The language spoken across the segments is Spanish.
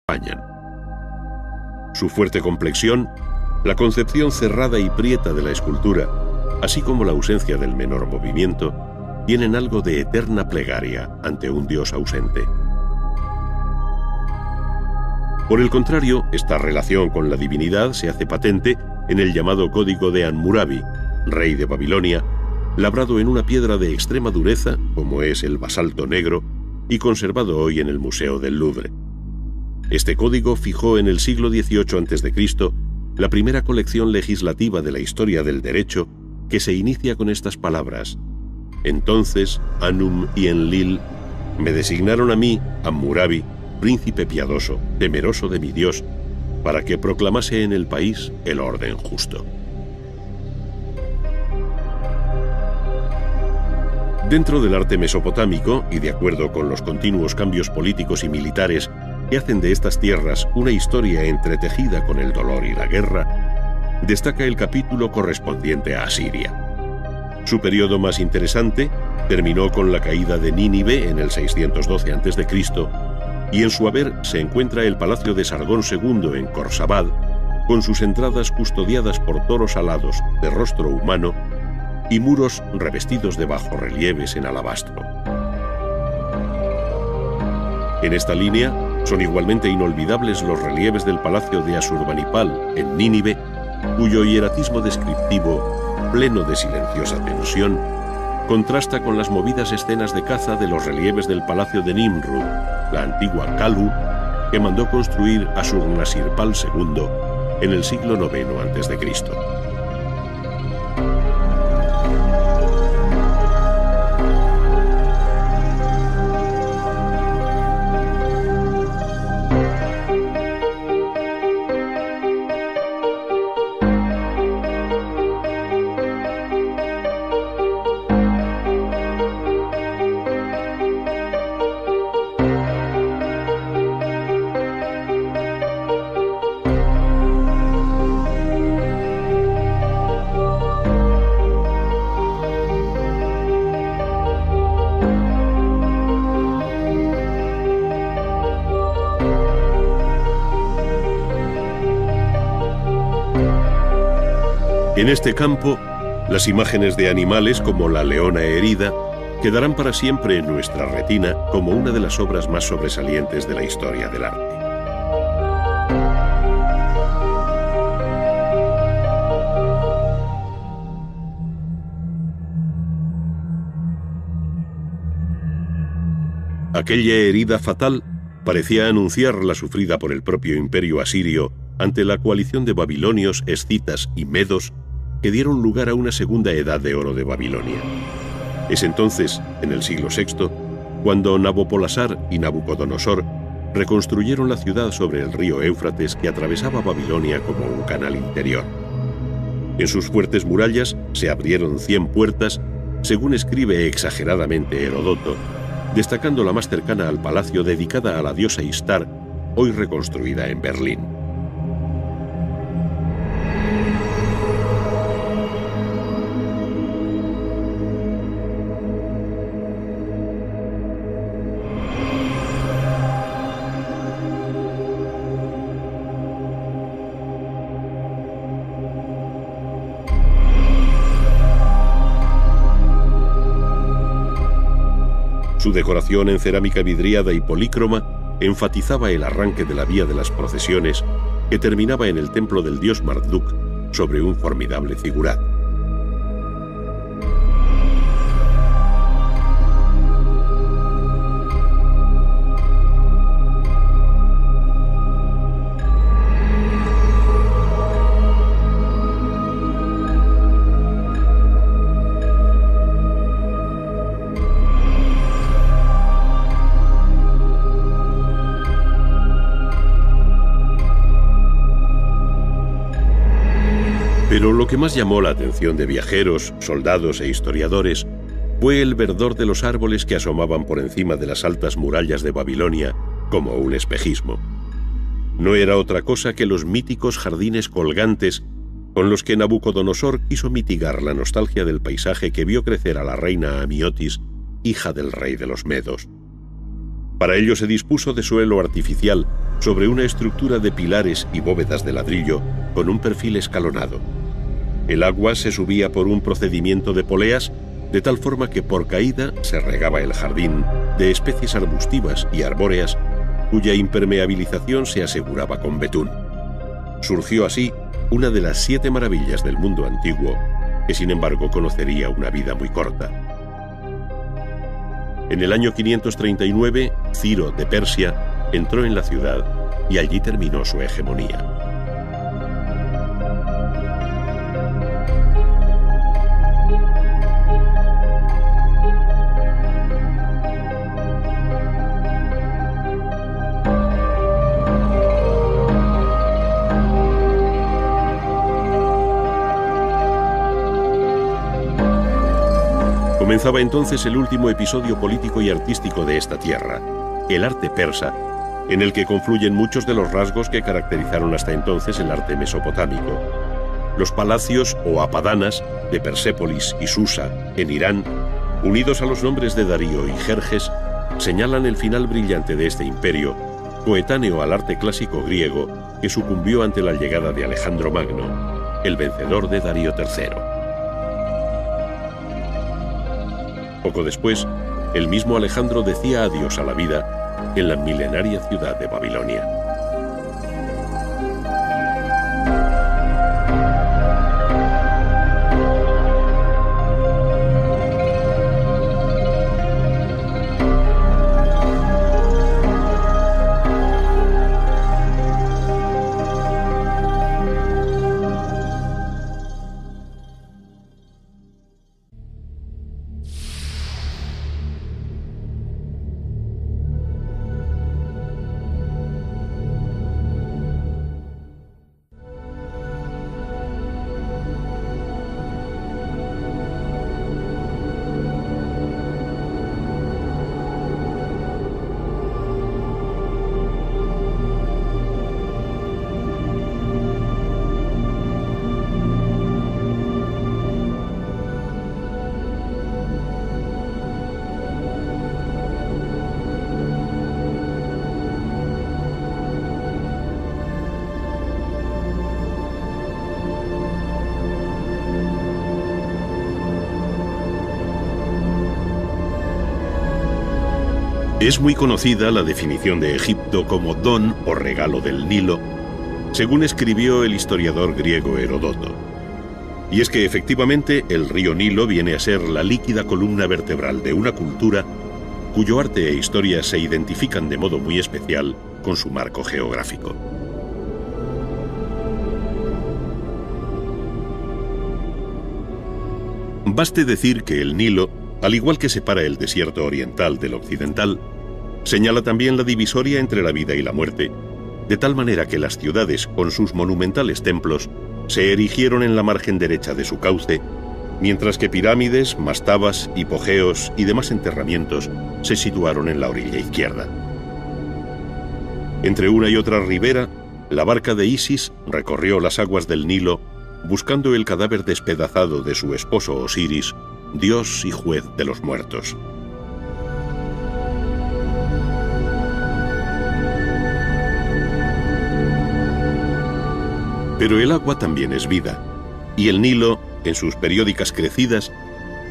acompañan. Su fuerte complexión, la concepción cerrada y prieta de la escultura, así como la ausencia del menor movimiento, tienen algo de eterna plegaria ante un dios ausente. Por el contrario, esta relación con la divinidad se hace patente en el llamado Código de Hammurabi, rey de Babilonia, labrado en una piedra de extrema dureza, como es el basalto negro, y conservado hoy en el Museo del Louvre. Este código fijó en el siglo XVIII a.C. la primera colección legislativa de la historia del derecho, que se inicia con estas palabras: entonces Anum y Enlil me designaron a mí, Hammurabi, príncipe piadoso, temeroso de mi Dios, para que proclamase en el país el orden justo. Dentro del arte mesopotámico, y de acuerdo con los continuos cambios políticos y militares que hacen de estas tierras una historia entretejida con el dolor y la guerra, destaca el capítulo correspondiente a Asiria. Su periodo más interesante terminó con la caída de Nínive en el 612 a.C., y en su haber se encuentra el palacio de Sargón II en Khorsabad, con sus entradas custodiadas por toros alados de rostro humano y muros revestidos de bajorrelieves en alabastro. En esta línea son igualmente inolvidables los relieves del palacio de Asurbanipal en Nínive, cuyo hieratismo descriptivo, pleno de silenciosa tensión, contrasta con las movidas escenas de caza de los relieves del palacio de Nimrud, la antigua Kalu, que mandó construir Ashurnasirpal II en el siglo IX a.C. En este campo, las imágenes de animales como la leona herida quedarán para siempre en nuestra retina como una de las obras más sobresalientes de la historia del arte. Aquella herida fatal parecía anunciar la sufrida por el propio imperio asirio ante la coalición de babilonios, escitas y medos que dieron lugar a una segunda edad de oro de Babilonia. Es entonces, en el siglo VI, cuando Nabopolassar y Nabucodonosor reconstruyeron la ciudad sobre el río Éufrates que atravesaba Babilonia como un canal interior. En sus fuertes murallas se abrieron 100 puertas, según escribe exageradamente Heródoto, destacando la más cercana al palacio dedicada a la diosa Ishtar, hoy reconstruida en Berlín. Su decoración en cerámica vidriada y polícroma enfatizaba el arranque de la vía de las procesiones que terminaba en el templo del dios Marduk sobre un formidable zigurat. Pero lo que más llamó la atención de viajeros, soldados e historiadores fue el verdor de los árboles que asomaban por encima de las altas murallas de Babilonia como un espejismo. No era otra cosa que los míticos jardines colgantes con los que Nabucodonosor quiso mitigar la nostalgia del paisaje que vio crecer a la reina Amiotis, hija del rey de los Medos. Para ello se dispuso de suelo artificial sobre una estructura de pilares y bóvedas de ladrillo con un perfil escalonado. El agua se subía por un procedimiento de poleas, de tal forma que por caída se regaba el jardín de especies arbustivas y arbóreas cuya impermeabilización se aseguraba con betún. Surgió así una de las 7 maravillas del mundo antiguo, que sin embargo conocería una vida muy corta. En el año 539, Ciro de Persia entró en la ciudad y allí terminó su hegemonía. Comenzaba entonces el último episodio político y artístico de esta tierra, el arte persa, en el que confluyen muchos de los rasgos que caracterizaron hasta entonces el arte mesopotámico. Los palacios o apadanas de Persépolis y Susa, en Irán, unidos a los nombres de Darío y Jerjes, señalan el final brillante de este imperio, coetáneo al arte clásico griego que sucumbió ante la llegada de Alejandro Magno, el vencedor de Darío III. Poco después, el mismo Alejandro decía adiós a la vida en la milenaria ciudad de Babilonia. Es muy conocida la definición de Egipto como don o regalo del Nilo, según escribió el historiador griego Heródoto. Y es que efectivamente el río Nilo viene a ser la líquida columna vertebral de una cultura cuyo arte e historia se identifican de modo muy especial con su marco geográfico. Baste decir que el Nilo, al igual que separa el desierto oriental del occidental, señala también la divisoria entre la vida y la muerte, de tal manera que las ciudades, con sus monumentales templos, se erigieron en la margen derecha de su cauce, mientras que pirámides, mastabas, hipogeos y demás enterramientos se situaron en la orilla izquierda. Entre una y otra ribera, la barca de Isis recorrió las aguas del Nilo buscando el cadáver despedazado de su esposo Osiris, dios y juez de los muertos. Pero el agua también es vida, y el Nilo, en sus periódicas crecidas,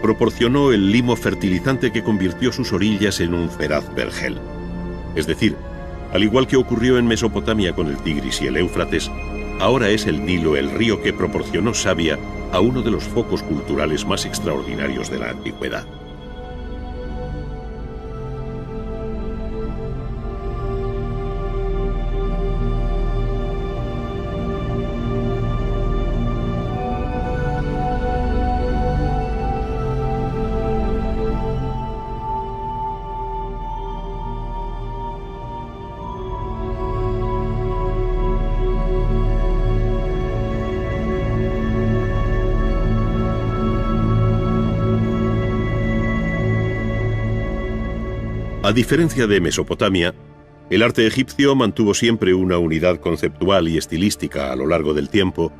proporcionó el limo fertilizante que convirtió sus orillas en un feraz vergel. Es decir, al igual que ocurrió en Mesopotamia con el Tigris y el Éufrates, ahora es el Nilo el río que proporcionó savia a uno de los focos culturales más extraordinarios de la antigüedad. A diferencia de Mesopotamia, el arte egipcio mantuvo siempre una unidad conceptual y estilística a lo largo del tiempo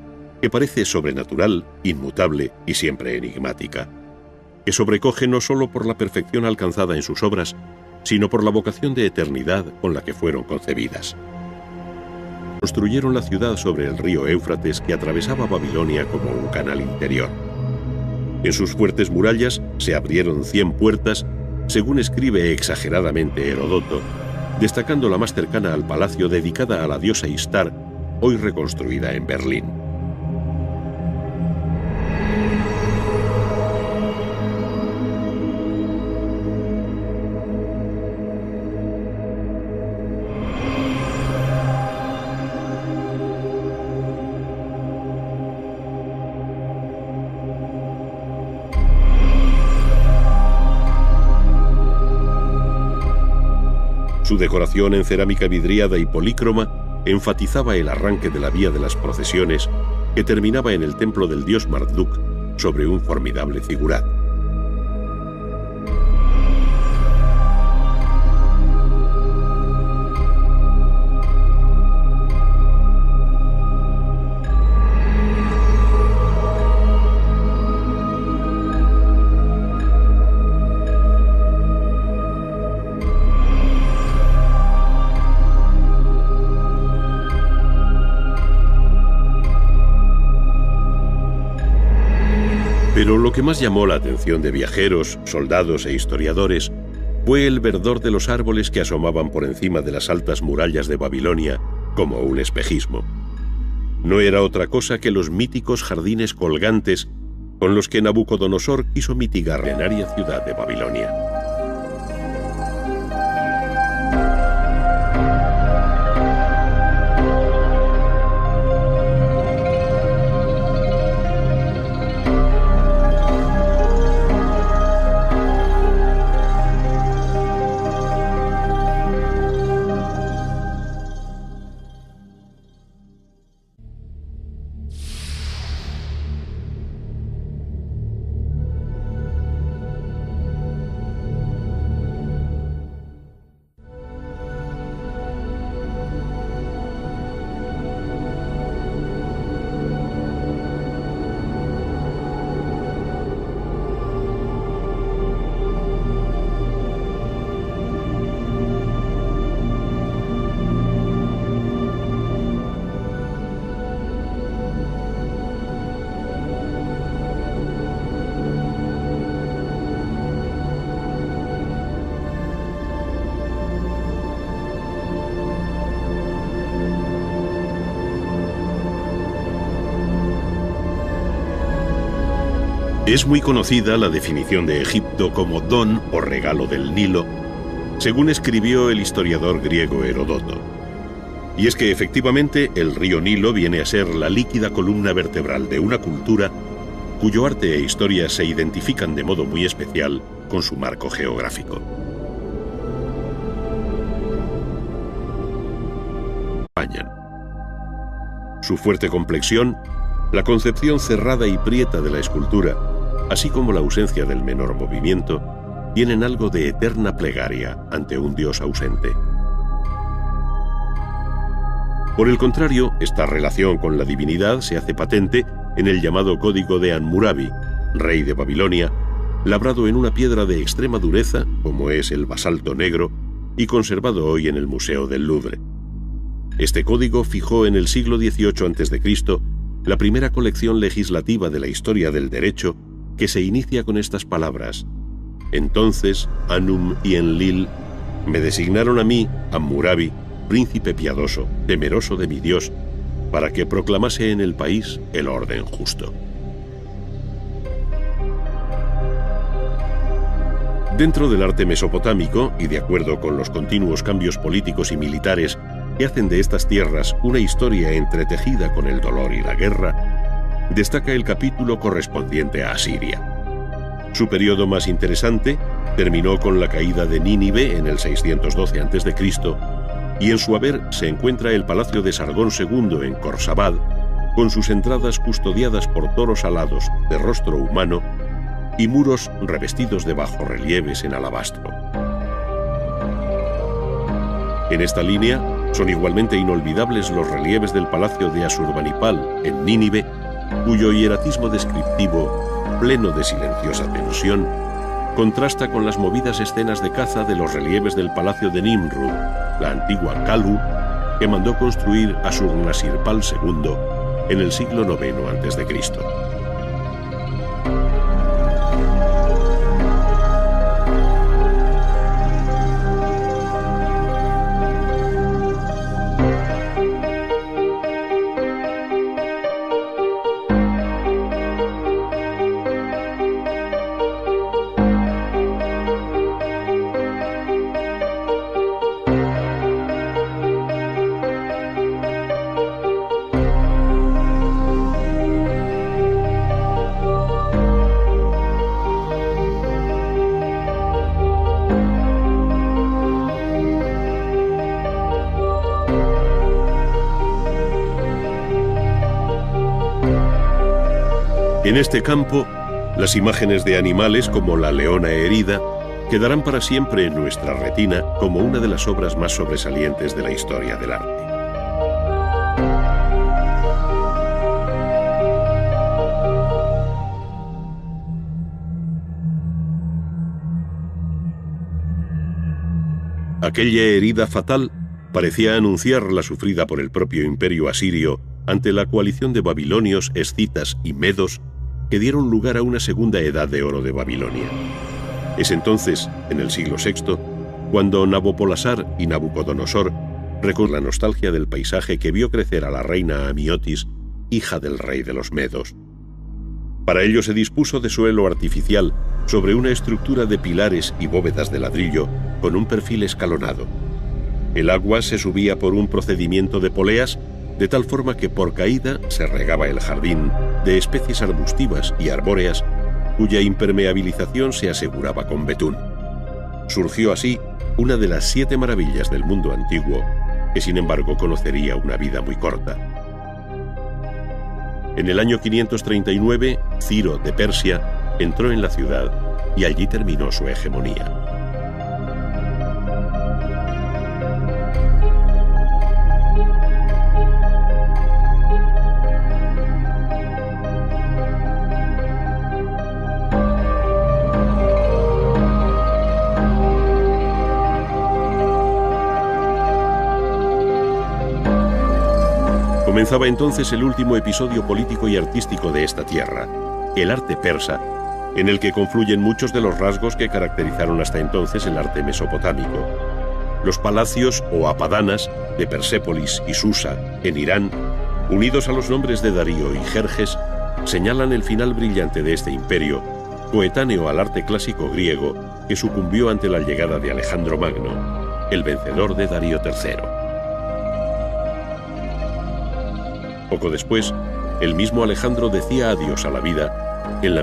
que parece sobrenatural, inmutable y siempre enigmática, que sobrecoge no solo por la perfección alcanzada en sus obras, sino por la vocación de eternidad con la que fueron concebidas. Construyeron la ciudad sobre el río Éufrates, que atravesaba Babilonia como un canal interior. En sus fuertes murallas se abrieron 100 puertas, según escribe exageradamente Heródoto, destacando la más cercana al palacio dedicada a la diosa Istar, hoy reconstruida en Berlín. Su decoración en cerámica vidriada y polícroma enfatizaba el arranque de la vía de las procesiones, que terminaba en el templo del dios Marduk sobre un formidable zigurat. Pero lo que más llamó la atención de viajeros, soldados e historiadores fue el verdor de los árboles que asomaban por encima de las altas murallas de Babilonia como un espejismo. No era otra cosa que los míticos jardines colgantes con los que Nabucodonosor quiso mitigar la milenaria ciudad de Babilonia. Es muy conocida la definición de Egipto como don o regalo del Nilo, según escribió el historiador griego Heródoto. Y es que efectivamente el río Nilo viene a ser la líquida columna vertebral de una cultura cuyo arte e historia se identifican de modo muy especial con su marco geográfico. Su fuerte complexión, la concepción cerrada y prieta de la escultura, así como la ausencia del menor movimiento, tienen algo de eterna plegaria ante un dios ausente. Por el contrario, esta relación con la divinidad se hace patente en el llamado Código de Hammurabi, rey de Babilonia, labrado en una piedra de extrema dureza, como es el basalto negro, y conservado hoy en el Museo del Louvre. Este código fijó en el siglo XVIII a.C. la primera colección legislativa de la historia del derecho, que se inicia con estas palabras: entonces Anum y Enlil me designaron a mí, Hammurabi, príncipe piadoso, temeroso de mi Dios, para que proclamase en el país el orden justo. Dentro del arte mesopotámico, y de acuerdo con los continuos cambios políticos y militares que hacen de estas tierras una historia entretejida con el dolor y la guerra, destaca el capítulo correspondiente a Asiria. Su periodo más interesante terminó con la caída de Nínive en el 612 a.C., y en su haber se encuentra el palacio de Sargón II en Khorsabad, con sus entradas custodiadas por toros alados de rostro humano y muros revestidos de bajorrelieves en alabastro. En esta línea son igualmente inolvidables los relieves del palacio de Asurbanipal en Nínive, cuyo hieratismo descriptivo, pleno de silenciosa tensión, contrasta con las movidas escenas de caza de los relieves del palacio de Nimrud, la antigua Kalu, que mandó construir Ashurnasirpal II en el siglo IX a.C. En este campo, las imágenes de animales como la leona herida quedarán para siempre en nuestra retina como una de las obras más sobresalientes de la historia del arte. Aquella herida fatal parecía anunciar la sufrida por el propio imperio asirio ante la coalición de babilonios, escitas y medos que dieron lugar a una segunda edad de oro de Babilonia. Es entonces, en el siglo VI, cuando Nabopolassar y Nabucodonosor recorren la nostalgia del paisaje que vio crecer a la reina Amiotis, hija del rey de los medos. Para ello se dispuso de suelo artificial sobre una estructura de pilares y bóvedas de ladrillo con un perfil escalonado. El agua se subía por un procedimiento de poleas, de tal forma que por caída se regaba el jardín de especies arbustivas y arbóreas cuya impermeabilización se aseguraba con betún. Surgió así una de las 7 maravillas del mundo antiguo, que sin embargo conocería una vida muy corta. En el año 539, Ciro de Persia entró en la ciudad y allí terminó su hegemonía. Comenzaba entonces el último episodio político y artístico de esta tierra, el arte persa, en el que confluyen muchos de los rasgos que caracterizaron hasta entonces el arte mesopotámico. Los palacios o apadanas de Persépolis y Susa, en Irán, unidos a los nombres de Darío y Jerjes, señalan el final brillante de este imperio, coetáneo al arte clásico griego que sucumbió ante la llegada de Alejandro Magno, el vencedor de Darío III. Poco después, el mismo Alejandro decía adiós a la vida en la